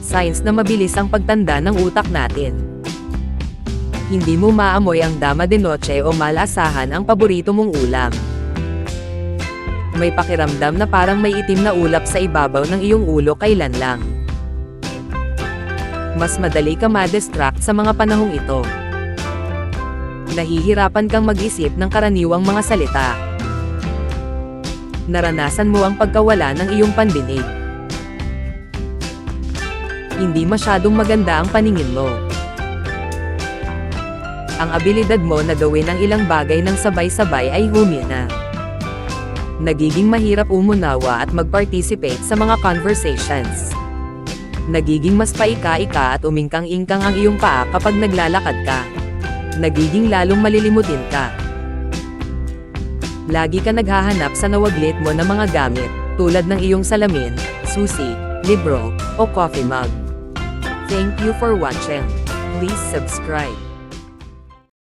signs na mabilis ang pagtanda ng utak natin. Hindi mo maamoy ang dama de noche o malasahan ang paborito mong ulam. May pakiramdam na parang may itim na ulap sa ibabaw ng iyong ulo kailan lang. Mas madali ka ma-distract sa mga panahong ito. Nahihirapan kang mag-isip ng karaniwang mga salita. Naranasan mo ang pagkawala ng iyong pandinig. Hindi masyadong maganda ang paningin mo. Ang abilidad mo na gawin ang ilang bagay ng sabay-sabay ay humina. Nagiging mahirap umunawa at mag-participate sa mga conversations. Nagiging mas paika-ika at umingkang-ingkang ang iyong paa kapag naglalakad ka. Nagiging lalong malilimutin ka. Lagi ka naghahanap sa nawaglit mo na mga gamit, tulad ng iyong salamin, susi, libro, o coffee mug. Thank you for watching. Please subscribe.